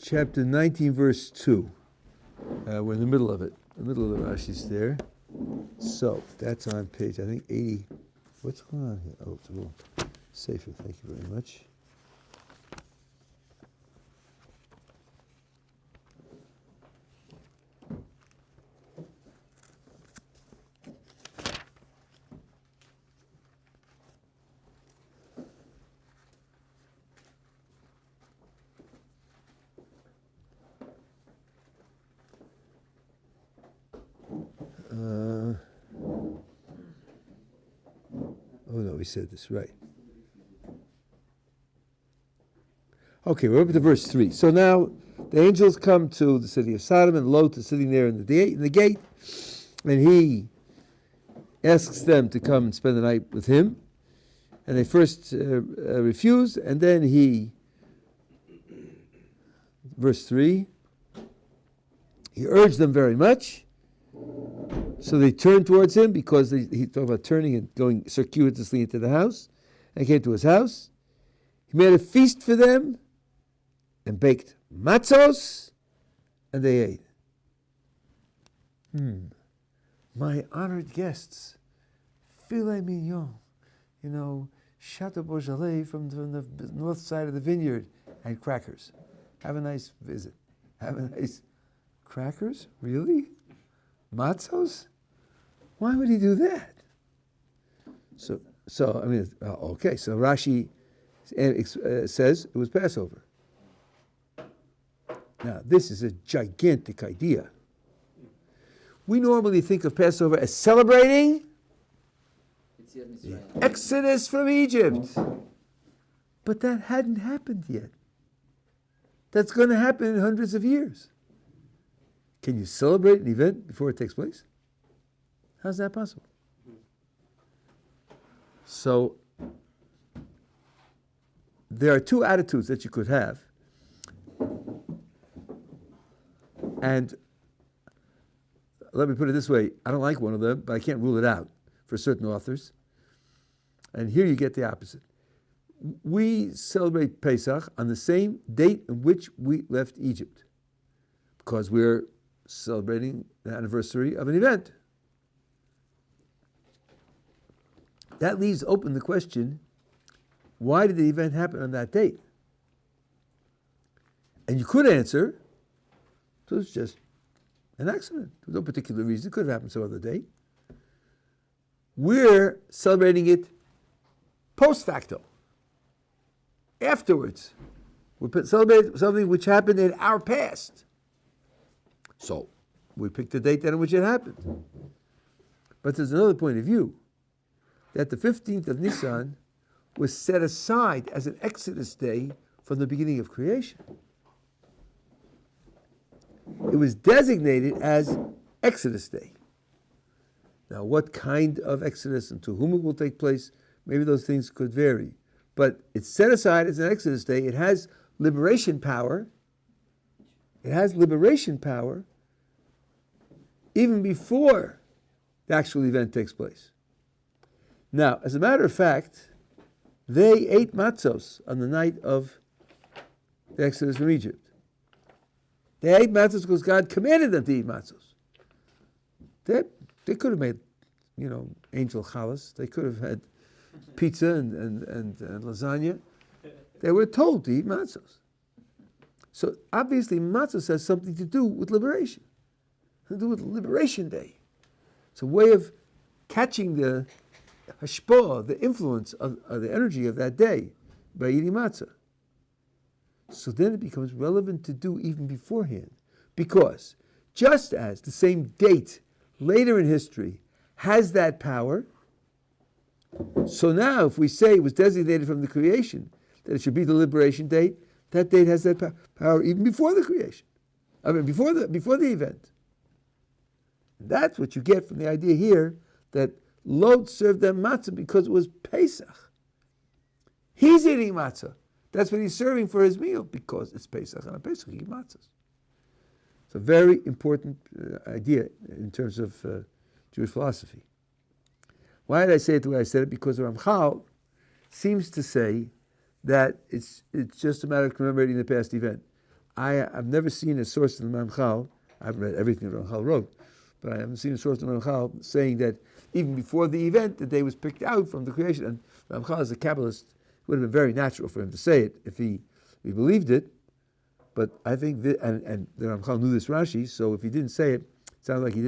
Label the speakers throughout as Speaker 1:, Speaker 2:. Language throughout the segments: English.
Speaker 1: chapter 19, verse 2. We're in the middle of it. The middle of the Rashi's there. So, that's on page, I think, 80. What's going on here? Oh, it's a little safer. Thank you very much. Oh no, we said this, right. Okay, we're up to verse 3. So now the angels come to the city of Sodom, and Lot is sitting there in the gate, and he asks them to come and spend the night with him. And they first refuse, and then verse 3, he urged them very much. So they turned towards him because he talked about turning and going circuitously into the house, and came to his house. He made a feast for them and baked matzos, and they ate. My honored guests, filet mignon, chateau Beaujolais from the north side of the vineyard, and crackers. Have a nice visit. Have a nice crackers? Really? Matzos? Why would he do that? So okay. So Rashi says it was Passover. Now, this is a gigantic idea. We normally think of Passover as celebrating the Exodus from Egypt. But that hadn't happened yet. That's going to happen in hundreds of years. Can you celebrate an event before it takes place? How's that possible? So, there are two attitudes that you could have. And let me put it this way, I don't like one of them, but I can't rule it out for certain authors. And here you get the opposite. We celebrate Pesach on the same date in which we left Egypt, because we're celebrating the anniversary of an event. That leaves open the question, why did the event happen on that date? And you could answer, it was just an accident. There was no particular reason. It could have happened some other day. We're celebrating it post facto, afterwards. We celebrate something which happened in our past. So, we picked the date then in which it happened. But there's another point of view, that the 15th of Nisan was set aside as an Exodus day from the beginning of creation. It was designated as Exodus Day. Now, what kind of Exodus and to whom it will take place, maybe those things could vary. But it's set aside as an Exodus Day. It has liberation power. It has liberation power even before the actual event takes place. Now, as a matter of fact, they ate matzos on the night of the Exodus from Egypt. They ate matzos because God commanded them to eat matzos. They could have made, angel challahs. They could have had pizza and lasagna. They were told to eat matzos. So obviously matzos has something to do with liberation. To do with Liberation Day. It's a way of catching the hashpah, the influence of the energy of that day by eating matzah. So then it becomes relevant to do even beforehand. Because just as the same date later in history has that power, so now if we say it was designated from the creation, that it should be the liberation date, that date has that power even before the creation. Before the event. That's what you get from the idea here that Lot served them matzah because it was Pesach. He's eating matzah. That's what he's serving for his meal because it's Pesach, and on Pesach you eat matzahs. It's a very important idea in terms of Jewish philosophy. Why did I say it the way I said it? Because the Ramchal seems to say that it's just a matter of commemorating the past event. I've never seen a source in the Ramchal. I've read everything the Ramchal wrote, but I haven't seen a source in the Ramchal saying that even before the event, the day was picked out from the creation. And Ramchal, as a Kabbalist, it would have been very natural for him to say it if he believed it. But I think that, and the Ramchal knew this Rashi, so if he didn't say it, it sounds like he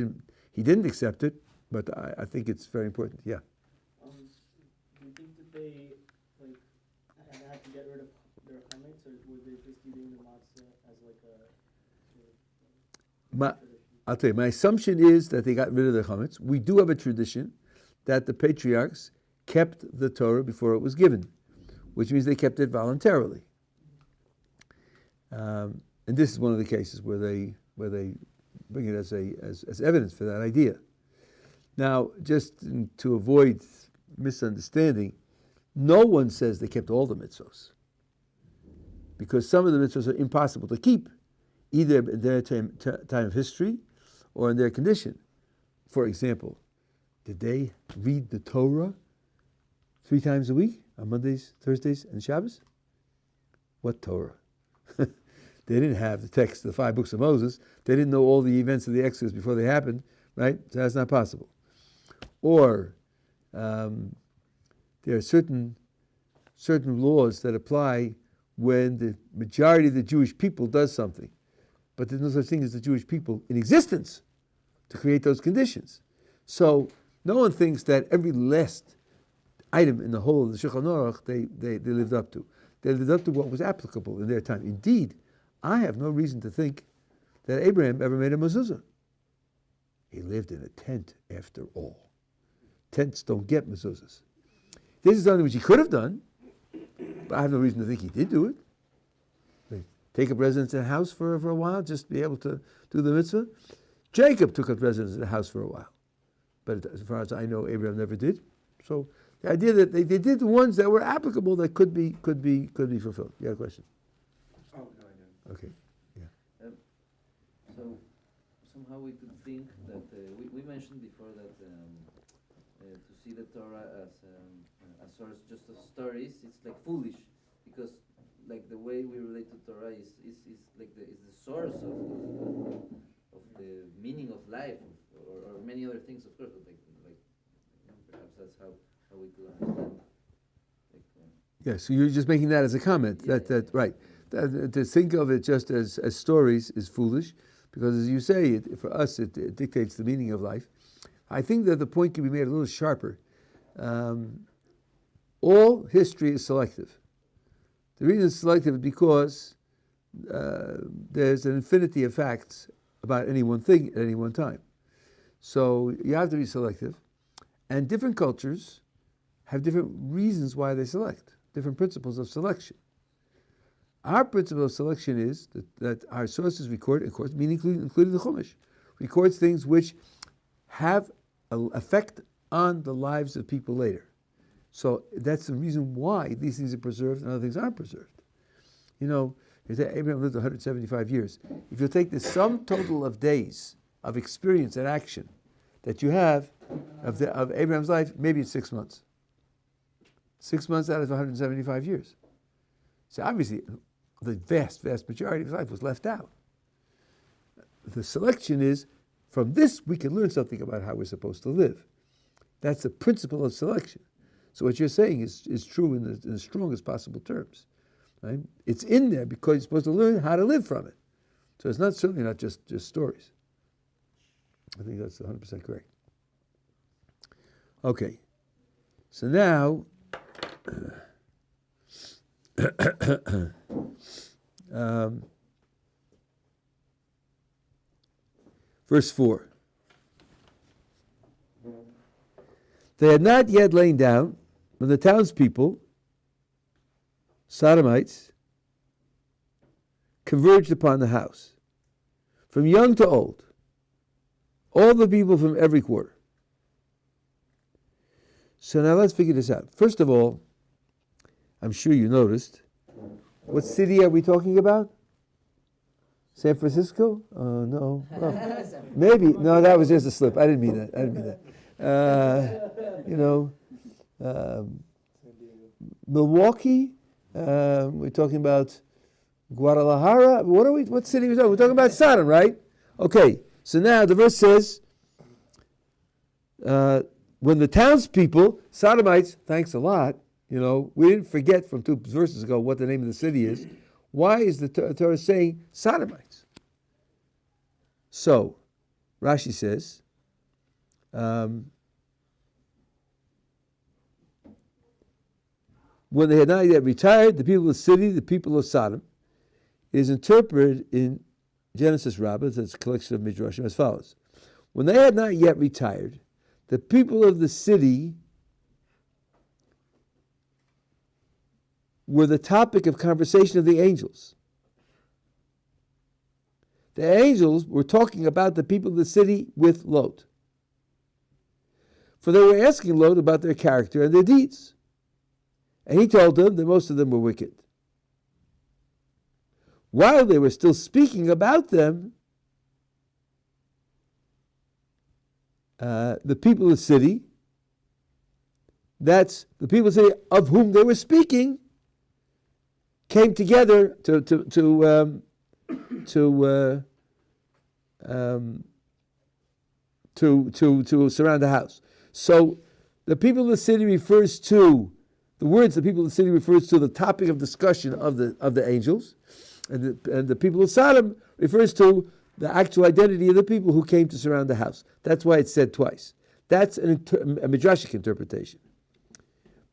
Speaker 1: didn't accept it. But I think it's very important. Yeah.
Speaker 2: Do you think that they had to get rid of their chametz, or were they just eating the matzah as
Speaker 1: I'll tell you, my assumption is that they got rid of the chametz. We do have a tradition that the patriarchs kept the Torah before it was given, which means they kept it voluntarily. And this is one of the cases where they bring it as evidence for that idea. Now, just to avoid misunderstanding, no one says they kept all the mitzvos, because some of the mitzvos are impossible to keep, either in their time of history or in their condition. For example, did they read the Torah 3 times a week, on Mondays, Thursdays, and Shabbos? What Torah? They didn't have the text of the 5 books of Moses. They didn't know all the events of the Exodus before they happened, right? So that's not possible. Or there are certain laws that apply when the majority of the Jewish people does something. But there's no such thing as the Jewish people in existence to create those conditions. So no one thinks that every last item in the whole of the Shulchan Aruch they lived up to. They lived up to what was applicable in their time. Indeed, I have no reason to think that Abraham ever made a mezuzah. He lived in a tent after all. Tents don't get mezuzahs. This is something which he could have done, but I have no reason to think he did do it. Take up residence in a house for a while, just be able to do the mitzvah. Jacob took up residence in a house for a while. But as far as I know, Abraham never did. So the idea that they did the ones that were applicable that could be fulfilled. You have a question?
Speaker 3: Oh, no, I don't.
Speaker 1: Okay, yeah.
Speaker 4: So somehow we could think that we mentioned before that to see the Torah as a source just of stories, it's like foolish, because like the way we relate to Torah is like is the source of the meaning of life, or many other things, of course, but like perhaps that's how we could understand.
Speaker 1: Yeah, so you're just making that as a comment.
Speaker 4: Yeah.
Speaker 1: That right. To think of it just as stories is foolish, because as you say, for us it dictates the meaning of life. I think that the point can be made a little sharper. All history is selective. The reason it's selective is because there's an infinity of facts about any one thing at any one time. So you have to be selective. And different cultures have different reasons why they select, different principles of selection. Our principle of selection is that our sources record, of course, meaning including the Chumash, records things which have an effect on the lives of people later. So that's the reason why these things are preserved and other things aren't preserved. You know, Abraham lived 175 years. If you take the sum total of days of experience and action that you have of Abraham's life, maybe it's 6 months. 6 months out of 175 years. So obviously, the vast majority of his life was left out. The selection is, from this we can learn something about how we're supposed to live. That's the principle of selection. So what you're saying is true in the strongest possible terms. Right? It's in there because you're supposed to learn how to live from it. So it's certainly not just stories. I think that's 100% correct. Okay. So now, verse 4. They had not yet lain down when the townspeople, Sodomites, converged upon the house, from young to old, all the people from every quarter. So now let's figure this out. First of all, I'm sure you noticed, what city are we talking about? San Francisco? No. Well, maybe. No, that was just a slip. I didn't mean that. Milwaukee. We're talking about Guadalajara. What city are we talking? We're talking about Sodom, right? Okay. So now the verse says, when the townspeople, Sodomites, thanks a lot. We didn't forget from 2 verses ago what the name of the city is. Why is the Torah saying Sodomites? So, Rashi says, when they had not yet retired, the people of the city, the people of Sodom, is interpreted in Genesis Rabbah, that's a collection of Midrashim, as follows. When they had not yet retired, the people of the city were the topic of conversation of the angels. The angels were talking about the people of the city with Lot. For they were asking Lot about their character and their deeds. And he told them that most of them were wicked. While they were still speaking about them, the people of the city, that's the people of the city of whom they were speaking, came together to surround the house. So the people of the city refers to the words. The people of the city refers to the topic of discussion of the angels, and the people of Sodom refers to the actual identity of the people who came to surround the house. That's why it's said twice. That's a midrashic interpretation.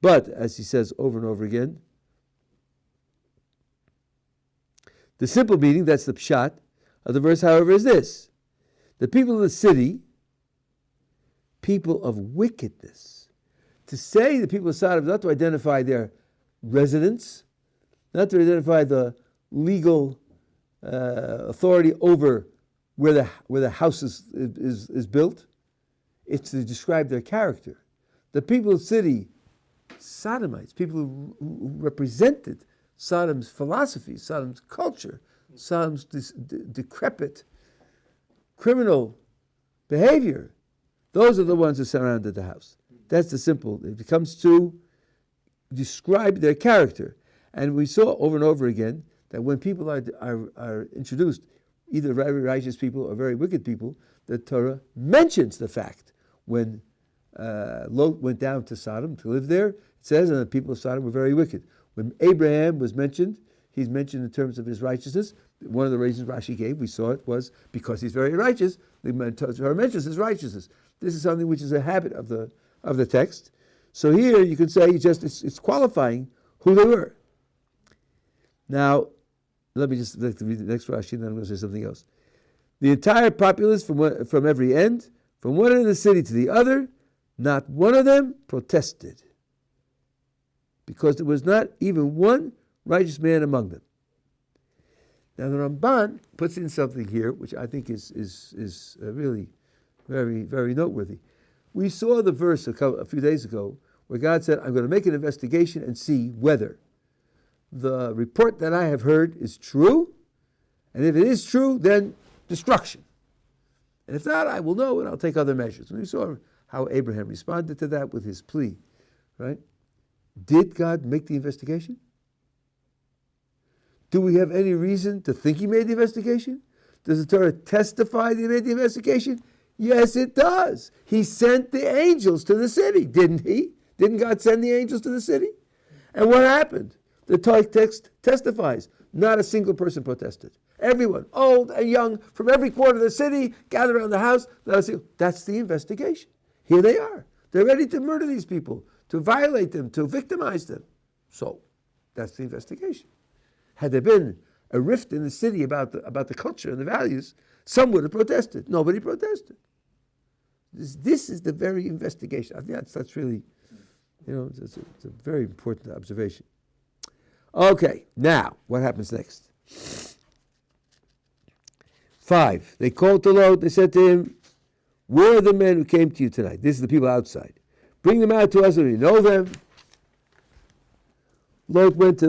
Speaker 1: But as he says over and over again, the simple meaning, that's the pshat of the verse, however, is this. The people of the city, people of wickedness. To say the people of Sodom, not to identify their residents, not to identify the legal authority over where the house is built, it's to describe their character. The people of the city, Sodomites, people who represented Sodom's philosophy, Sodom's culture, Sodom's decrepit criminal behavior, those are the ones who surrounded the house. That's the simple. It comes to describe their character. And we saw over and over again that when people are introduced, either very righteous people or very wicked people, the Torah mentions the fact when Lot went down to Sodom to live there, it says, and the people of Sodom were very wicked. When Abraham was mentioned, he's mentioned in terms of his righteousness. One of the reasons Rashi gave, we saw it, was because he's very righteous. The Torah mentions his righteousness. This is something which is a habit of the text. So here you can say it's qualifying who they were. Now, let me just read the next Rashi, and then I'm going to say something else. The entire populace from every end, from one end of the city to the other, not one of them protested, because there was not even one righteous man among them. Now the Ramban puts in something here which I think is really very, very noteworthy. We saw the verse a few days ago where God said, I'm going to make an investigation and see whether the report that I have heard is true, and if it is true, then destruction. And if not, I will know and I'll take other measures. And we saw how Abraham responded to that with his plea, right? Did God make the investigation? Do we have any reason to think he made the investigation? Does the Torah testify that he made the investigation? Yes, it does. He sent the angels to the city, didn't he? Didn't God send the angels to the city? And what happened? The Torah text testifies. Not a single person protested. Everyone, old and young, from every quarter of the city, gathered around the house. That's the investigation. Here they are. They're ready to murder these people, to violate them, to victimize them. So, that's the investigation. Had there been a rift in the city about the culture and the values, some would have protested. Nobody protested. This is the very investigation. I think that's really, it's a very important observation. Okay, now, what happens next? 5, they called to Lot, they said to him, where are the men who came to you tonight? This is the people outside. Bring them out to us, and we know them. Lot went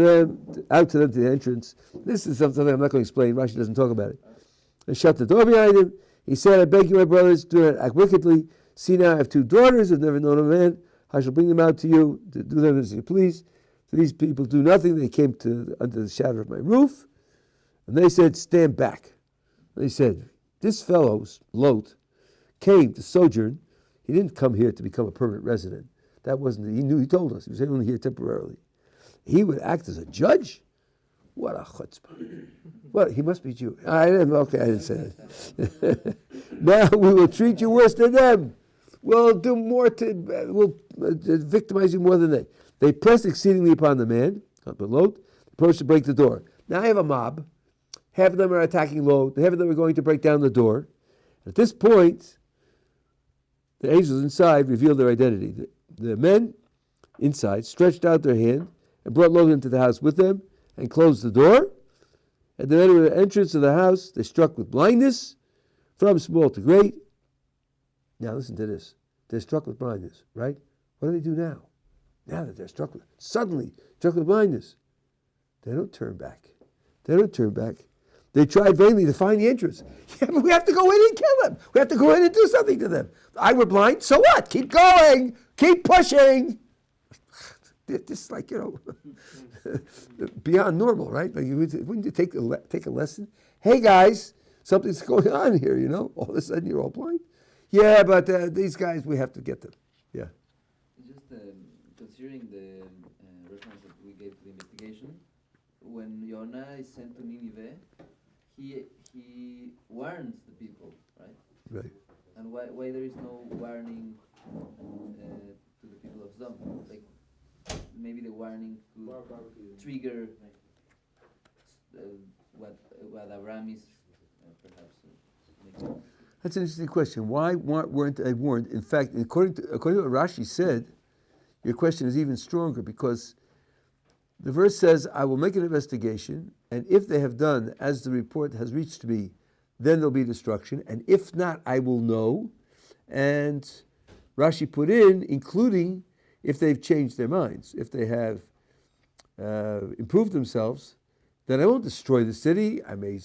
Speaker 1: out to them to the entrance. This is something I'm not going to explain. Rashi doesn't talk about it. And shut the door behind him. He said, I beg you, my brothers, do not act wickedly. See now, I have 2 daughters who have never known a man. I shall bring them out to you, to do them as you please. So these people do nothing. They came under the shadow of my roof. And they said, stand back. They said, this fellow, Lot, came to sojourn. He didn't come here to become a permanent resident. That wasn't, he told us, he was only here temporarily. He would act as a judge? What a chutzpah. Well, he must be Jew. I didn't say that. Now we will treat you worse than them. We'll do more we'll victimize you more than they. They pressed exceedingly upon the man, Lot, approached to break the door. Now I have a mob. Half of them are attacking Lot. Half of them are going to break down the door. At this point, the angels inside revealed their identity. The men inside stretched out their hand and brought Lot into the house with them and closed the door. At the entrance of the house, they struck with blindness from small to great. Now listen to this. They're struck with blindness, right? What do they do now? Now that they're suddenly struck with blindness, they don't turn back. They tried vainly to find the entrance. Yeah, but we have to go in and kill them. We have to go in and do something to them. I were blind, so what? Keep going. Keep pushing. This is like, beyond normal, right? Like, wouldn't you take a lesson? Hey, guys, something's going on here, All of a sudden you're all blind. Yeah, but these guys, we have to get them. Yeah.
Speaker 4: Just considering the response that we gave to the investigation, when Yonah is sent to Nineveh, he warns the people, right?
Speaker 1: Right.
Speaker 4: And why there is no warning to the people of Zom? Like maybe the warning could trigger what Abraham is perhaps making.
Speaker 1: That's an interesting question. Why weren't they warned? In fact, according to what Rashi said, your question is even stronger because the verse says, I will make an investigation, and if they have done as the report has reached me, then there'll be destruction, and if not, I will know. And Rashi put in, including if they've changed their minds, if they have improved themselves, then I won't destroy the city. I may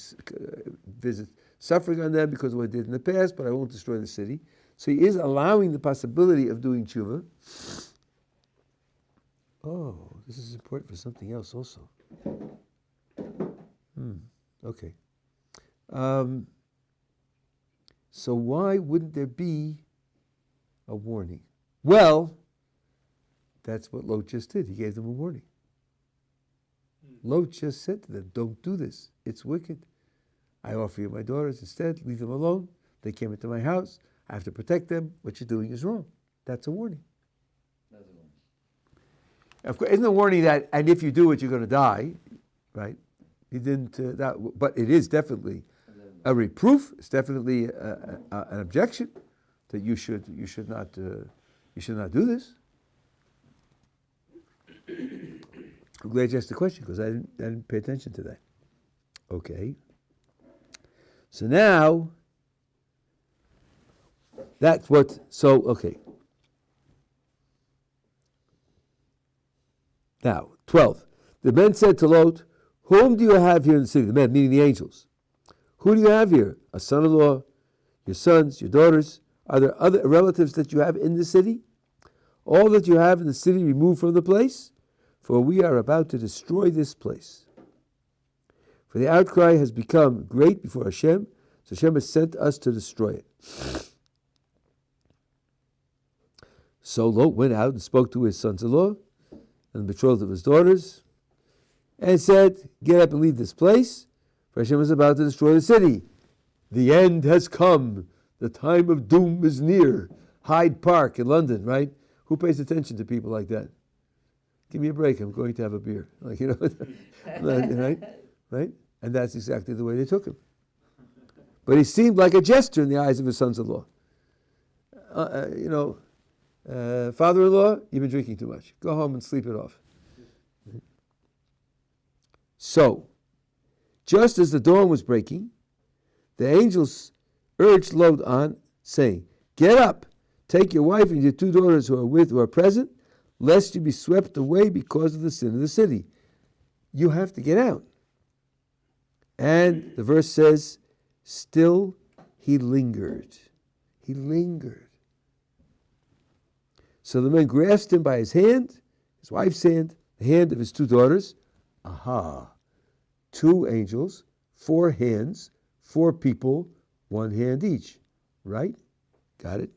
Speaker 1: visit suffering on them because of what I did in the past, but I won't destroy the city. So he is allowing the possibility of doing tshuva. Oh, this is important for something else also. Okay. So why wouldn't there be a warning? Well, that's what Lot just did. He gave them a warning. Lot just said to them, don't do this. It's wicked. I offer you my daughters instead. Leave them alone. They came into my house. I have to protect them. What you're doing is wrong. That's a warning.
Speaker 4: That's a warning.
Speaker 1: Of course, isn't a warning that, and if you do it, you're going to die, right? He didn't. But it is definitely a reproof. It's definitely an objection that you should not do this. I'm glad you asked the question because I didn't pay attention to that. Okay. So now, that's what. So okay. Now, 12. The men said to Lot, whom do you have here in the city? The men, meaning the angels. Who do you have here? A son-in-law, your sons, your daughters? Are there other relatives that you have in the city? All that you have in the city remove from the place, for we are about to destroy this place. For the outcry has become great before Hashem, so Hashem has sent us to destroy it. So Lot went out and spoke to his sons-in-law and the betrothed of his daughters, and said, get up and leave this place, for Hashem is about to destroy the city. The end has come. The time of doom is near. Hyde Park in London, right? Who pays attention to people like that? Give me a break, I'm going to have a beer. Right? Right? And that's exactly the way they took him. But he seemed like a jester in the eyes of his sons-in-law. Father-in-law, you've been drinking too much. Go home and sleep it off. So, just as the dawn was breaking, the angels urged Lot on, saying, get up, take your wife and your two daughters who are present, lest you be swept away because of the sin of the city. You have to get out. And the verse says, still he lingered. He lingered. So the men grasped him by his hand, his wife's hand, the hand of his two daughters. Aha! Two angels 4 hands, 4 people, 1 hand each. Right? Got it?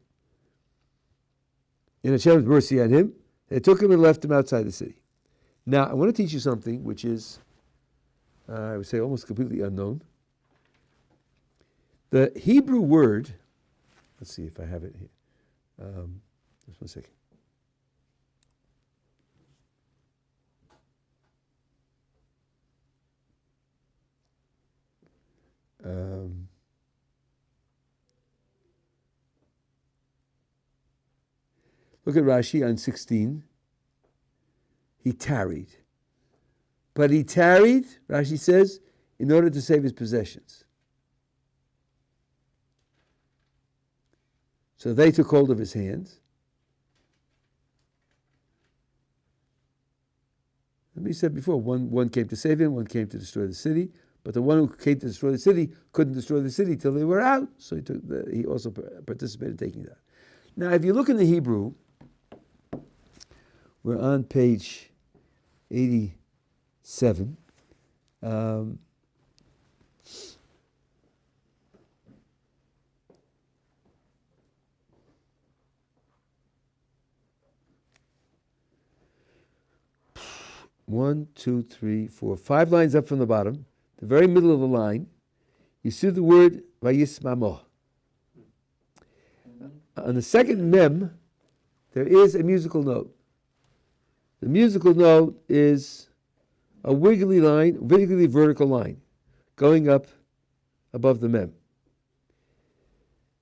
Speaker 1: In Hashem's mercy on him, they took him and left him outside the city. Now, I want to teach you something which is, I would say, almost completely unknown. The Hebrew word, let's see if I have it here. Just one second. Look at Rashi on 16. He tarried. But he tarried, Rashi says, in order to save his possessions. So they took hold of his hands. As we said before, one came to save him, one came to destroy the city. But the one who came to destroy the city couldn't destroy the city till they were out. So he also participated in taking that. Now, if you look in the Hebrew, we're on page 87. One, two, three, four, 5 lines up from the bottom, the very middle of the line, you see the word Vayismamo. On the second mem, there is a musical note. The musical note is a wiggly vertical line, going up above the mem.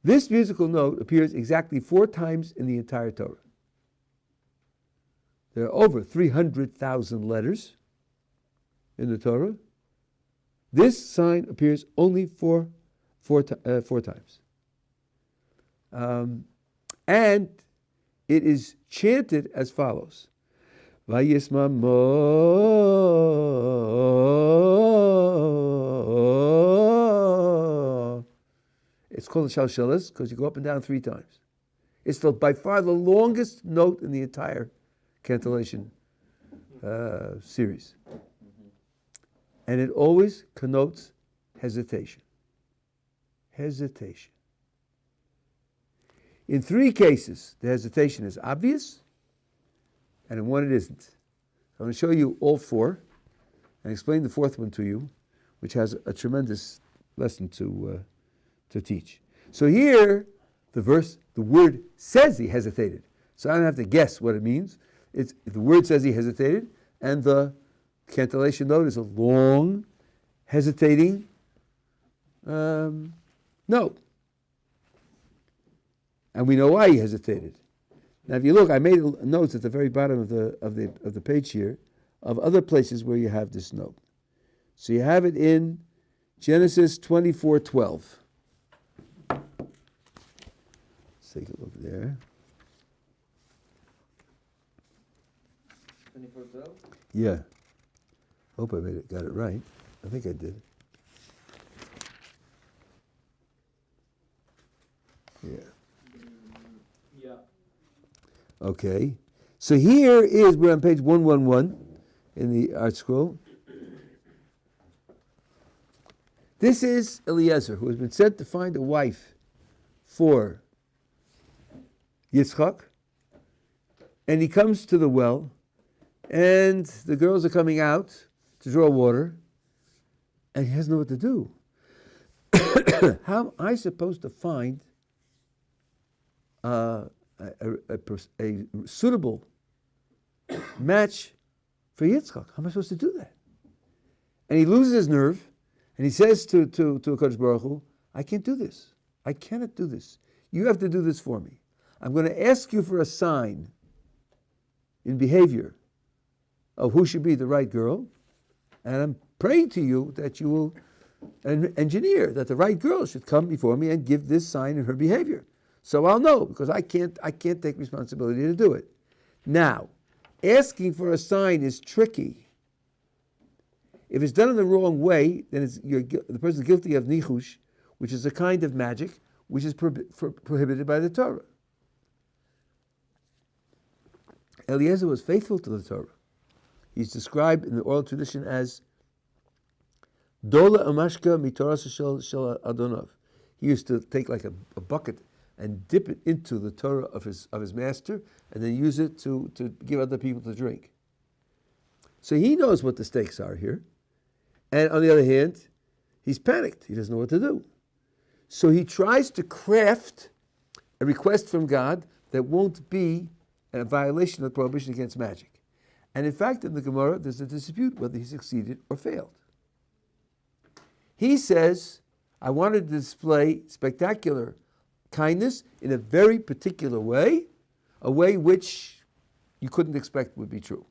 Speaker 1: This musical note appears exactly 4 times in the entire Torah. There are over 300,000 letters in the Torah. This sign appears only four times. And it is chanted as follows. Vayismamo. It's called the Shalsheles because you go up and down 3 times. It's by far the longest note in the entire cantillation series. And it always connotes hesitation. Hesitation. In 3 cases, the hesitation is obvious, and in 1 it isn't. I'm going to show you all 4 and explain the 4th one to you, which has a tremendous lesson to teach. So here, the word says he hesitated. So I don't have to guess what it means. The word says he hesitated, and the cantillation note is a long, hesitating note. And we know why he hesitated. Now, if you look, I made notes at the very bottom of the page here of other places where you have this note. So you have it in Genesis 24:12. Let's take a look there.
Speaker 4: 24:12?
Speaker 1: Yeah. Hope I got it right. I think I did. Yeah.
Speaker 2: Yeah.
Speaker 1: Okay. So here we're on page 111 in the Art Scroll. This is Eliezer, who has been sent to find a wife for Yitzchak. And he comes to the well, and the girls are coming out to draw water, and he doesn't know what to do. How am I supposed to find a suitable match for Yitzchak? How am I supposed to do that? And he loses his nerve, and he says to HaKadosh Baruch Hu, I can't do this. I cannot do this. You have to do this for me. I'm going to ask you for a sign in behavior of who should be the right girl, and I'm praying to you that you will engineer that the right girl should come before me and give this sign in her behavior. So I'll know, because I can't take responsibility to do it. Now, asking for a sign is tricky. If it's done in the wrong way, then the person's guilty of nichush, which is a kind of magic which is prohibited by the Torah. Eliezer was faithful to the Torah. He's described in the oral tradition as Dola amashka mitoras shel Adonov. He used to take like a bucket and dip it into the Torah of his master, and then use it to give other people to drink. So he knows what the stakes are here. And on the other hand, he's panicked. He doesn't know what to do. So he tries to craft a request from God that won't be a violation of the prohibition against magic. And in fact, in the Gemara, there's a dispute whether he succeeded or failed. He says, I wanted to display spectacular kindness in a very particular way, a way which you couldn't expect would be true.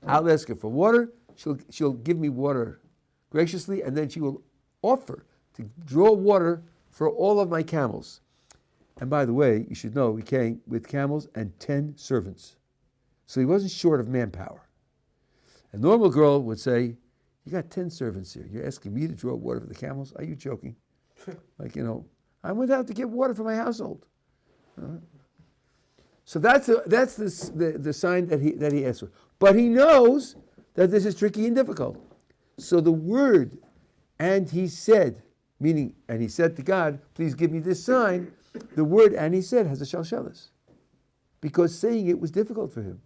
Speaker 1: I'll ask her for water, she'll give me water graciously, and then she will offer to draw water for all of my camels. And by the way, you should know, he came with camels and 10 servants. So he wasn't short of manpower. A normal girl would say, you got 10 servants here. You're asking me to draw water for the camels? Are you joking? Like, I went out to get water for my household. So that's the sign that he asked for. But he knows that this is tricky and difficult. So the word, and he said, meaning, and he said to God, please give me this sign, the word, and he said, has a Shalsheles. Because saying it was difficult for him.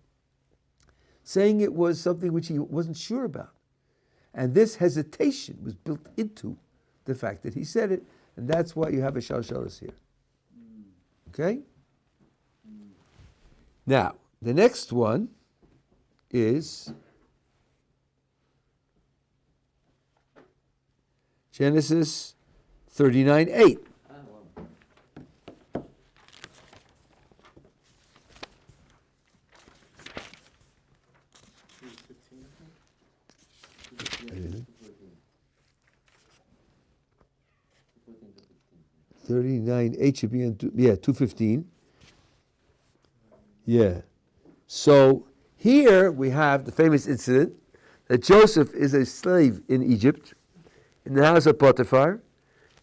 Speaker 1: Saying it was something which he wasn't sure about. And this hesitation was built into the fact that he said it, and that's why you have a Shalsheles here. Okay? Now, the next one is Genesis 39:8.
Speaker 2: Wow.
Speaker 1: 39:8 should be on 2:15. Yeah. So here we have the famous incident that Joseph is a slave in Egypt, in the house of Potiphar,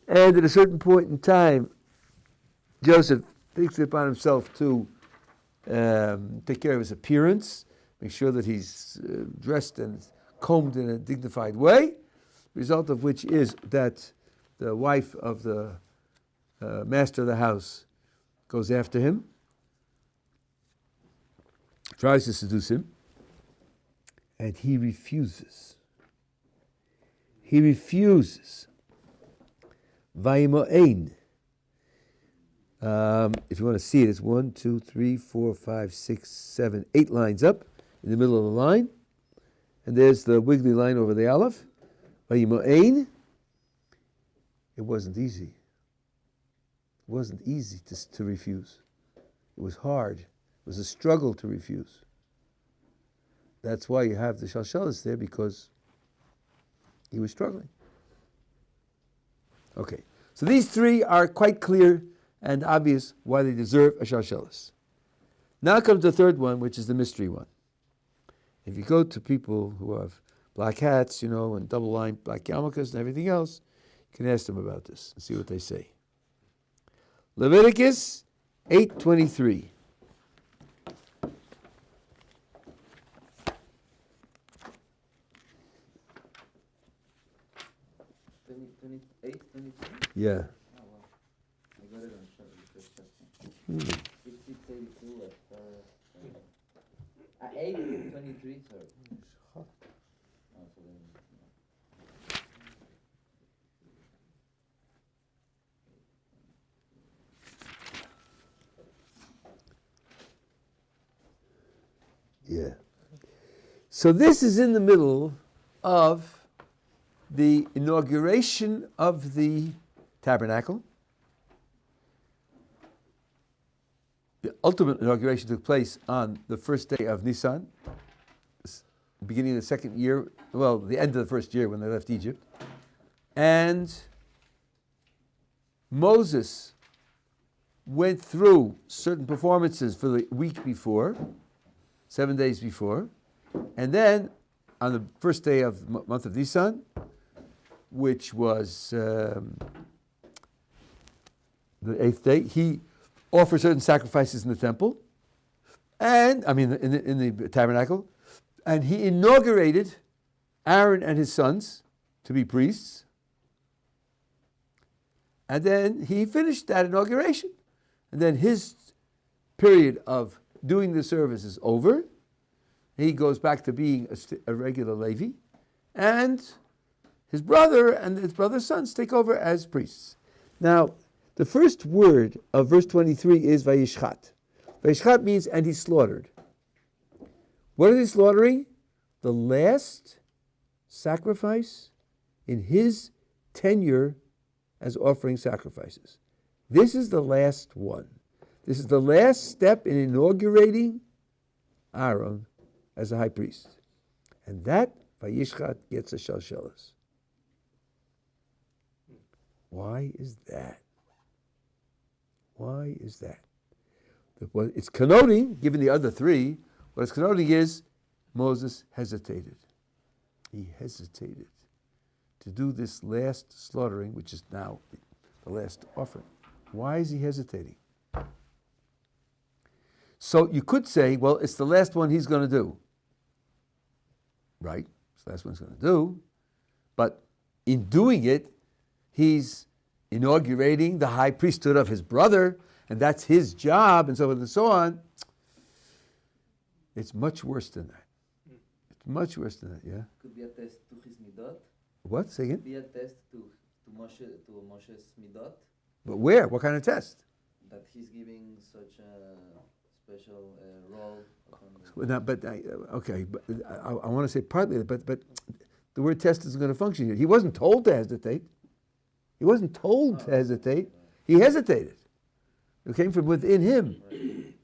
Speaker 1: and at a certain point in time, Joseph takes it upon himself to take care of his appearance, make sure that he's dressed and combed in a dignified way, result of which is that the wife of the master of the house goes after him, tries to seduce him, and he refuses. He refuses. Vayimo'ein. If you want to see it, it's 1, 2, 3, 4, 5, 6, 7, 8 lines up in the middle of the line. And there's the wiggly line over the aleph. Vayimo'ein. It wasn't easy. It wasn't easy to refuse. It was hard. It was a struggle to refuse. That's why you have the Shalsheles there, because he was struggling. Okay, so these three are quite clear and obvious why they deserve a Shalsheles. Now comes the third one, which is the mystery one. If you go to people who have black hats, and double-line black yarmulkes and everything else, you can ask them about this and see what they say. Leviticus 8:23. Yeah.
Speaker 4: Oh, wow. I got it on first chapter. It's 682 at 8:23, sorry. Oh, so then,
Speaker 1: Yeah. So this is in the middle of the inauguration of the tabernacle. The ultimate inauguration took place on the first day of Nisan, beginning of the second year, the end of the first year when they left Egypt. And Moses went through certain performances for the week before, 7 days before, and then on the first day of the month of Nisan, which was the 8th day, he offered certain sacrifices in the temple, and in the tabernacle, and he inaugurated Aaron and his sons to be priests. And then he finished that inauguration. And then his period of doing the service is over. He goes back to being a regular Levi. And his brother and his brother's sons take over as priests. Now, the first word of verse 23 is Vayishchat. Vayishchat means, and he slaughtered. What is he slaughtering? The last sacrifice in his tenure as offering sacrifices. This is the last one. This is the last step in inaugurating Aaron as a high priest. And that, Vayishchat, gets a Shalsheles. Why is that? Why is that? What it's connoting, given the other three, what it's connoting is Moses hesitated. He hesitated to do this last slaughtering, which is now the last offering. Why is he hesitating? So you could say, well, it's the last one he's going to do. Right? It's the last one he's going to do. But in doing it, he's inaugurating the high priesthood of his brother, and that's his job, and so on and so on. It's much worse than that. It's much worse than that, yeah?
Speaker 4: Could be a test to his midot.
Speaker 1: What? Say again?
Speaker 4: Be a test to Moshe's midot.
Speaker 1: But where? What kind of test?
Speaker 4: That he's giving such a special role.
Speaker 1: I want to say partly that, but the word test isn't going to function here. He wasn't told to hesitate. He wasn't told to hesitate. He hesitated. It came from within him.
Speaker 4: Right.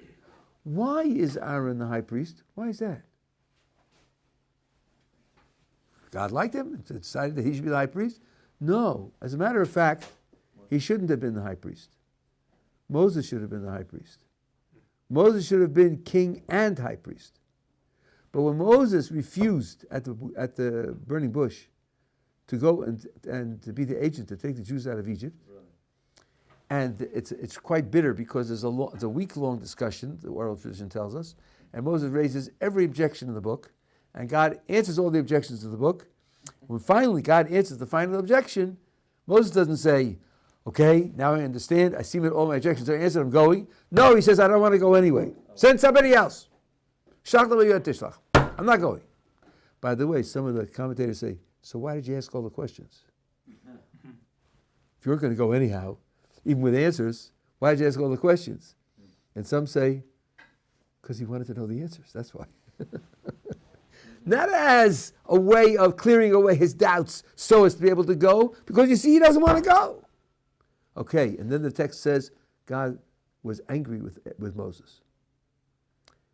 Speaker 1: Why is Aaron the high priest? Why is that? God liked him and decided that he should be the high priest? No. As a matter of fact, he shouldn't have been the high priest. Moses should have been the high priest. Moses should have been king and high priest. But when Moses refused at the burning bush to go and to be the agent to take the Jews out of Egypt, and it's quite bitter because it's a week-long discussion, the oral tradition tells us, and Moses raises every objection in the book, and God answers all the objections to the book. When finally God answers the final objection, Moses doesn't say, okay, now I understand, I see that all my objections are answered, I'm going. No, he says, I don't want to go anyway. Send somebody else. I'm not going. By the way, some of the commentators say, so why did you ask all the questions? If you weren't going to go anyhow, even with answers, why did you ask all the questions? And some say, because he wanted to know the answers, that's why. Not as a way of clearing away his doubts so as to be able to go, because you see he doesn't want to go. Okay, and then the text says God was angry with Moses.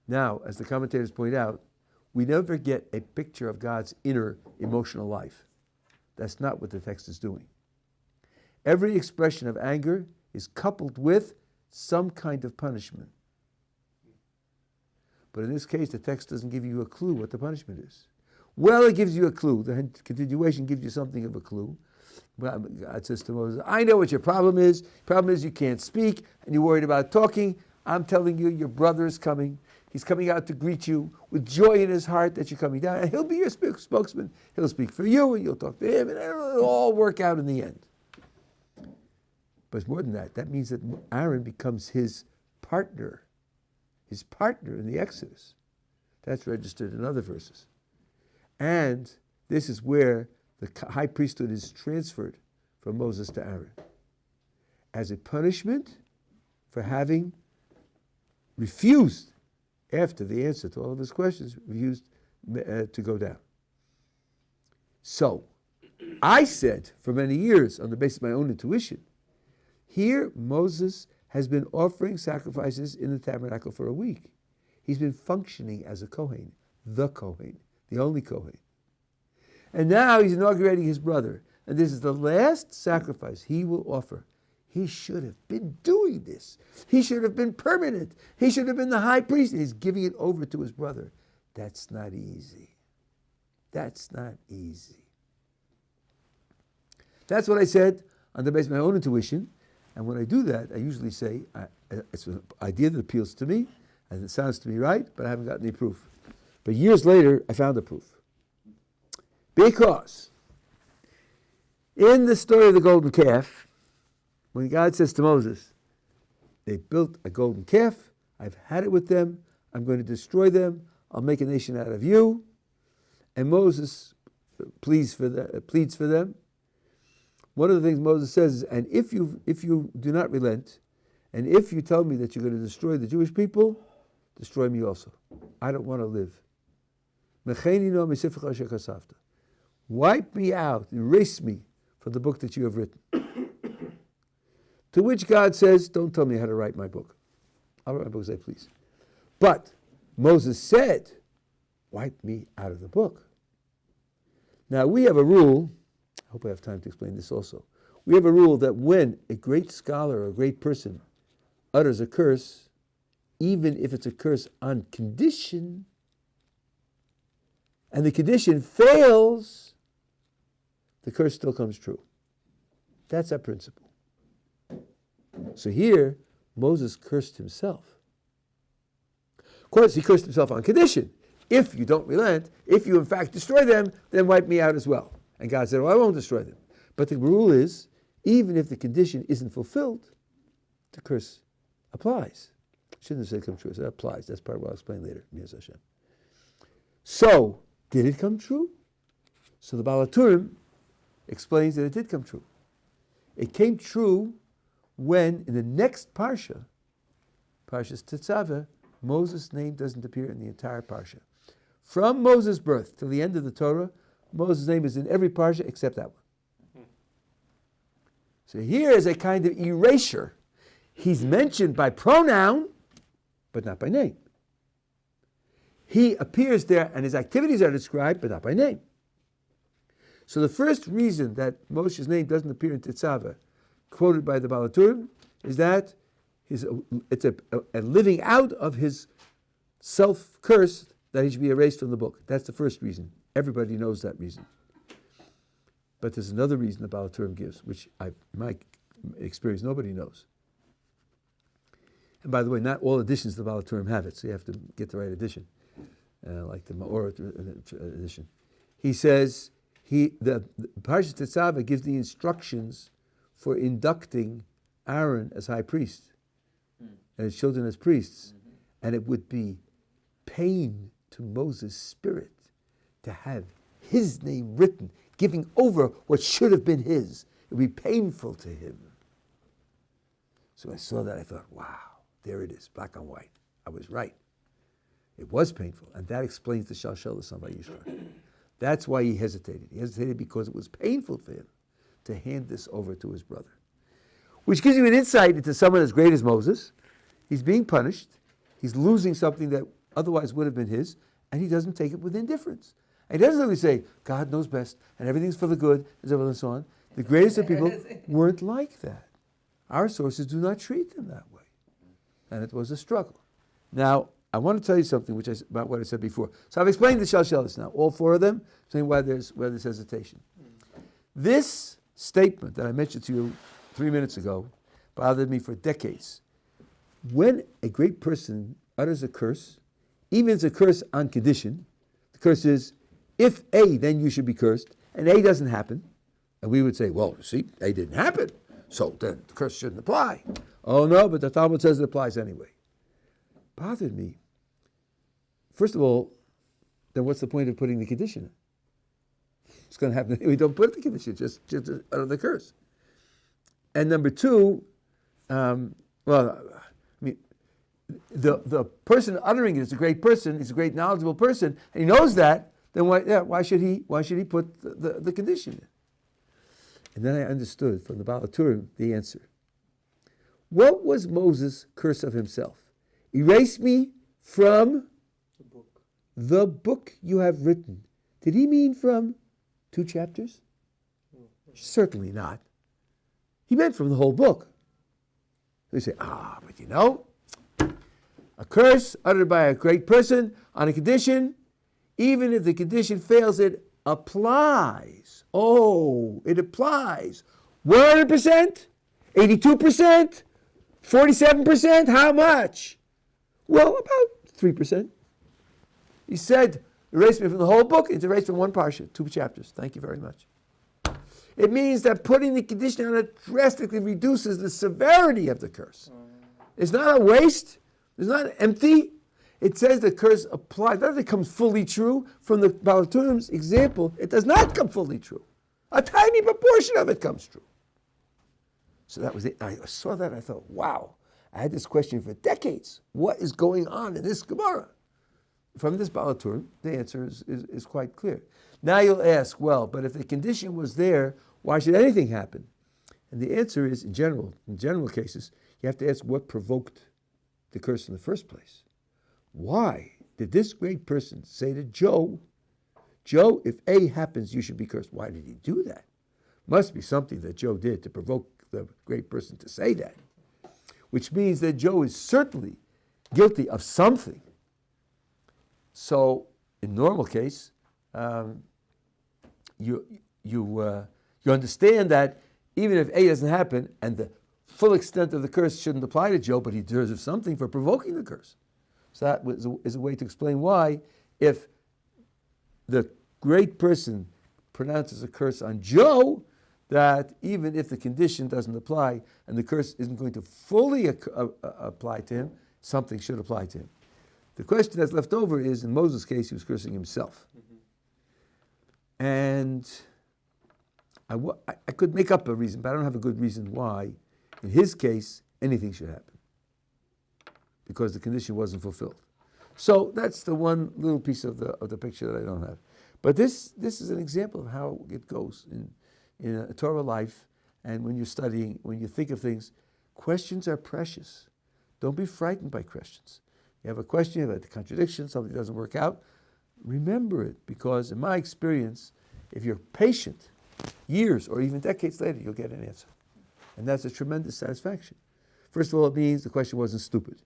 Speaker 1: Now, as the commentators point out, we never get a picture of God's inner emotional life. That's not what the text is doing. Every expression of anger is coupled with some kind of punishment. But in this case, the text doesn't give you a clue what the punishment is. Well, it gives you a clue. The continuation gives you something of a clue. God says to Moses, I know what your problem is. Problem is you can't speak and you're worried about talking. I'm telling you, your brother is coming. He's coming out to greet you with joy in his heart that you're coming down. And he'll be your spokesman. He'll speak for you and you'll talk to him and it'll all work out in the end. But it's more than that. That means that Aaron becomes his partner in the Exodus. That's registered in other verses. And this is where the high priesthood is transferred from Moses to Aaron as a punishment for having refused, after the answer to all of his questions, refused to go down. So, I said for many years, on the basis of my own intuition, here Moses has been offering sacrifices in the tabernacle for a week. He's been functioning as a Kohen, the only Kohen. And now he's inaugurating his brother. And this is the last sacrifice he will offer. He should have been doing this. He should have been permanent. He should have been the high priest. He's giving it over to his brother. That's not easy. That's not easy. That's what I said on the basis of my own intuition. And when I do that, I usually say, it's an idea that appeals to me, and it sounds to me right, but I haven't got any proof. But years later, I found the proof. Because In the story of the golden calf, when God says to Moses, they built a golden calf, I've had it with them, I'm going to destroy them, I'll make a nation out of you. And Moses pleads for them. One of the things Moses says is, and if you do not relent, and if you tell me that you're going to destroy the Jewish people, destroy me also. I don't want to live. Wipe me out, erase me from the book that you have written. To which God says, don't tell me how to write my book. I'll write my book as I please. But Moses said, wipe me out of the book. Now we have a rule, I hope I have time to explain this also. We have a rule that when a great scholar or a great person utters a curse, even if it's a curse on condition, and the condition fails, the curse still comes true. That's our principle. So here, Moses cursed himself. Of course, he cursed himself on condition. If you don't relent, if you in fact destroy them, then wipe me out as well. And God said, well, I won't destroy them. But the rule is, even if the condition isn't fulfilled, the curse applies. Shouldn't have said come true. So that applies. That's part of what I'll explain later. Hashem. So, did it come true? So the Baal HaTurim explains that it did come true. It came true when, in the next Parsha, Parshas Tetzaveh, Moses' name doesn't appear in the entire Parsha. From Moses' birth till the end of the Torah, Moses' name is in every Parsha except that one. So here is a kind of erasure. He's mentioned by pronoun, but not by name. He appears there and his activities are described, but not by name. So the first reason that Moshe's name doesn't appear in Tetzaveh, quoted by the Baal HaTurim, is that it's a living out of his self-curse that he should be erased from the book. That's the first reason. Everybody knows that reason. But there's another reason the Baal HaTurim gives, which in my experience nobody knows. And by the way, not all editions of the Baal HaTurim have it, so you have to get the right edition, like the Ma'or edition. He says, the Parashat Tetzaveh gives the instructions for inducting Aaron as high priest and his children as priests. And it would be pain to Moses' spirit to have his name written, giving over what should have been his. It would be painful to him. So I saw that, I thought, wow, there it is, black on white. I was right. It was painful, and that explains the Shalsheles on Vayishra. That's why he hesitated. He hesitated because it was painful for him to hand this over to his brother. Which gives you an insight into someone as great as Moses. He's being punished. He's losing something that otherwise would have been his, and he doesn't take it with indifference. And he doesn't really say, God knows best, and everything's for the good, and so on. The greatest of people weren't like that. Our sources do not treat them that way. And it was a struggle. Now, I want to tell you something about what I said before. So I've explained the Shalsheles now, all four of them, saying why there's hesitation. This statement that I mentioned to you 3 minutes ago bothered me for decades. When a great person utters a curse, even if it's a curse on condition, the curse is, if A, then you should be cursed, and A doesn't happen, and we would say, well, see, A didn't happen, so then the curse shouldn't apply. Oh no, but the Talmud says it applies anyway. Bothered me. First of all, then what's the point of putting the condition in? It's going to happen. We don't put the condition, just utter the curse. And number two, the person uttering it is a great person. He's a great knowledgeable person, and he knows that. Then why should he put the condition in? And then I understood from the Baal HaTurim the answer. What was Moses' curse of himself? Erase me from the book you have written. Did he mean from 2 chapters? Certainly not. He meant from the whole book. They say, but you know, a curse uttered by a great person on a condition, even if the condition fails, it applies. Oh, it applies. 100%? 82%? 47%? How much? Well, about 3%. He said, erase me from the whole book, it's erased from one parsha, 2 chapters. Thank you very much. It means that putting the condition on it drastically reduces the severity of the curse. It's not a waste. It's not empty. It says the curse applies. That it comes fully true. From the Baal HaTurim's example, it does not come fully true. A tiny proportion of it comes true. So that was it. I saw that. I thought, wow. I had this question for decades. What is going on in this Gemara? From this Baal HaTurim, the answer is quite clear. Now you'll ask, well, but if the condition was there, why should anything happen? And the answer is, in general cases, you have to ask what provoked the curse in the first place. Why did this great person say to Joe, if A happens, you should be cursed? Why did he do that? Must be something that Joe did to provoke the great person to say that. Which means that Joe is certainly guilty of something. So, in normal case, you understand that even if A doesn't happen and the full extent of the curse shouldn't apply to Joe, but he deserves something for provoking the curse. So that is a way to explain why, if the great person pronounces a curse on Joe, that even if the condition doesn't apply and the curse isn't going to fully apply to him, something should apply to him. The question that's left over is, in Moses' case, he was cursing himself. Mm-hmm. And I could make up a reason, but I don't have a good reason why, in his case, anything should happen. Because the condition wasn't fulfilled. So that's the one little piece of the picture that I don't have. But this is an example of how it goes in a Torah life, and when you're studying, when you think of things, questions are precious. Don't be frightened by questions. You have a question, you have a contradiction, something doesn't work out, remember it, because in my experience, if you're patient, years or even decades later, you'll get an answer. And that's a tremendous satisfaction. First of all, it means the question wasn't stupid.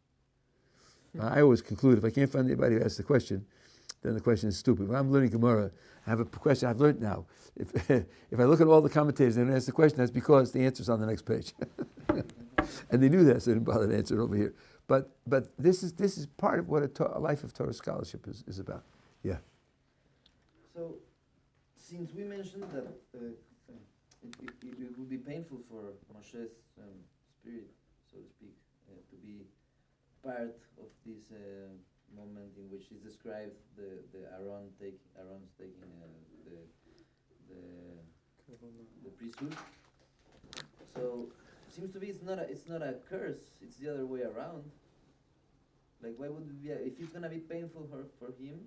Speaker 1: I always conclude, if I can't find anybody who asks the question, then the question is stupid. When I'm learning Gemara, I have a question I've learned now. If I look at all the commentators and ask the question, that's because the answer's on the next page. And they knew that, so they didn't bother to answer it over here. But this is part of what a life of Torah scholarship is about. Yeah.
Speaker 4: So, since we mentioned that it would be painful for Moshe's spirit, so to speak, to be part of this moment in which is described the Aaron's taking the priesthood. So it seems to be it's not a curse. It's the other way around. Like, why would it be if it's gonna be painful for him?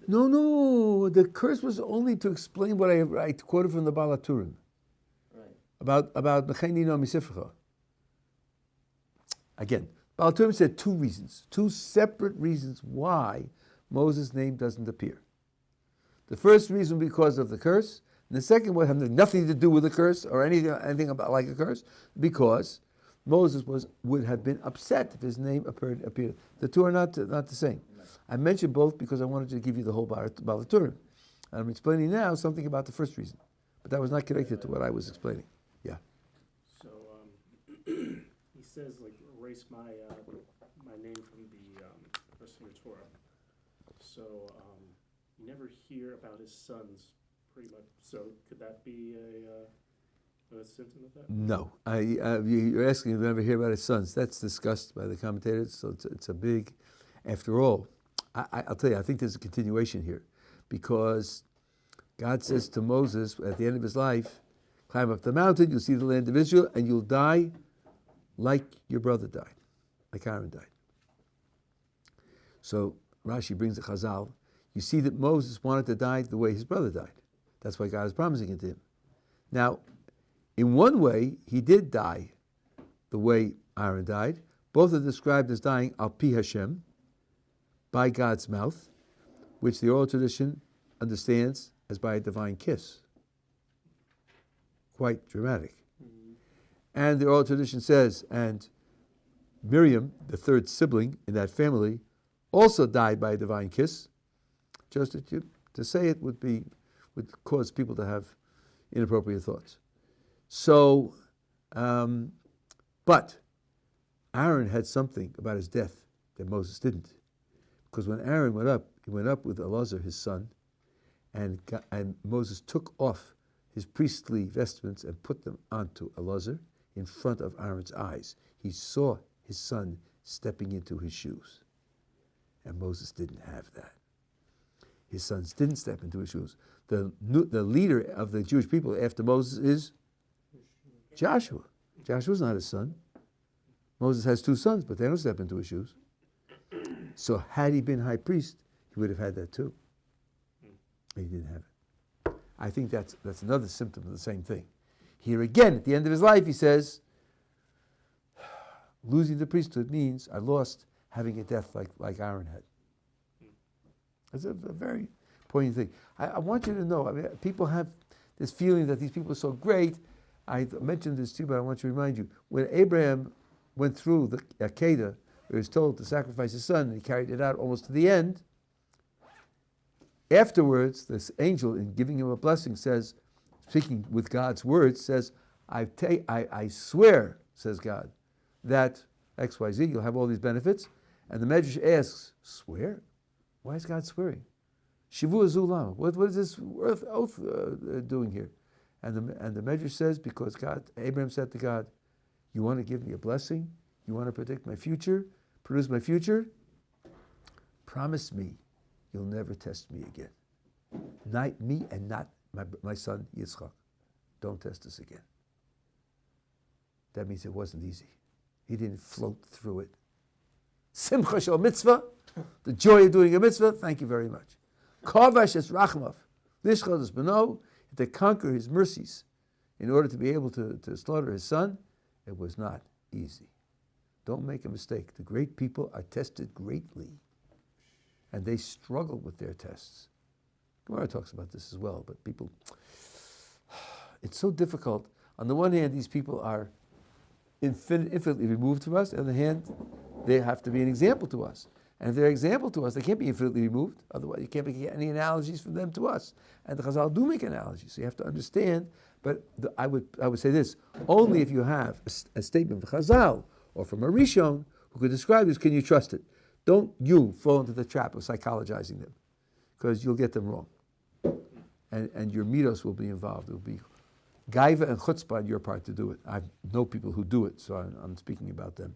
Speaker 1: No. The curse was only to explain what I quoted from the Baal HaTurim.
Speaker 4: Right.
Speaker 1: About Mechenino Misifcha. Again, Baal HaTurim said two separate reasons why Moses' name doesn't appear. The first reason because of the curse, and the second one had nothing to do with the curse or anything about like a curse, because Moses would have been upset if his name appeared. The two are not the same. No. I mentioned both because I wanted to give you the whole Baal HaTurim. I'm explaining now something about the first reason, but that was not connected to what I was explaining. Yeah.
Speaker 3: So he says, like, erase my name from the rest of your Torah. So you never hear about his sons, pretty much. So could that be a symptom of that?
Speaker 1: No. You're asking if you ever hear about his sons. That's discussed by the commentators, so it's a big... After all, I'll tell you, I think there's a continuation here, because God says to Moses at the end of his life, climb up the mountain, you'll see the land of Israel, and you'll die like your brother died, like Aaron died. So Rashi brings the Chazal. You see that Moses wanted to die the way his brother died. That's why God is promising it to him. Now, in one way, he did die the way Aaron died. Both are described as dying al pi Hashem, by God's mouth, which the oral tradition understands as by a divine kiss. Quite dramatic. Mm-hmm. And the oral tradition says, and Miriam, the third sibling in that family, also died by a divine kiss. Just to say it would cause people to have inappropriate thoughts. So, but Aaron had something about his death that Moses didn't. Because when Aaron went up, he went up with Elazar, his son, and Moses took off his priestly vestments and put them onto Elazar in front of Aaron's eyes. He saw his son stepping into his shoes. And Moses didn't have that. His sons didn't step into his shoes. The leader of the Jewish people after Moses is Joshua. Joshua's not his son. Moses has 2 sons, but they don't step into his shoes. So had he been high priest, he would have had that too. He didn't have it. I think that's another symptom of the same thing. Here again, at the end of his life, he says, losing the priesthood means I lost having a death like Aaron had. It's a very poignant thing. I want you to know, I mean, people have this feeling that these people are so great. I mentioned this too, but I want to remind you, when Abraham went through the Akedah, he was told to sacrifice his son, and he carried it out almost to the end. Afterwards, this angel, in giving him a blessing, says, speaking with God's words, says, I swear, says God, that XYZ, you'll have all these benefits. And the Medrash asks, swear? Why is God swearing? Shavua Zulam. What is this oath doing here? And the Medrash says, because Abraham said to God, you want to give me a blessing? You want to predict my future? Produce my future? Promise me you'll never test me again. Not me and not my son Yitzchak. Don't test us again. That means it wasn't easy. He didn't float through it. Simcha shel mitzvah, the joy of doing a mitzvah, thank you very much. Kavash es rachmav, lishchad es beno, to conquer his mercies in order to be able to slaughter his son, it was not easy. Don't make a mistake. The great people are tested greatly, and they struggle with their tests. Gemara talks about this as well, but people, it's so difficult. On the one hand, these people are infinitely removed from us. On the other hand, they have to be an example to us. And if they're an example to us, they can't be infinitely removed. Otherwise, you can't make any analogies from them to us. And the Chazal do make analogies, so you have to understand. But I would say this: only if you have a statement from Chazal or from a Rishon who could describe this, can you trust it? Don't you fall into the trap of psychologizing them, because you'll get them wrong. And your midos will be involved. It will be gaiva and chutzpah on your part to do it. I know people who do it, so I'm speaking about them.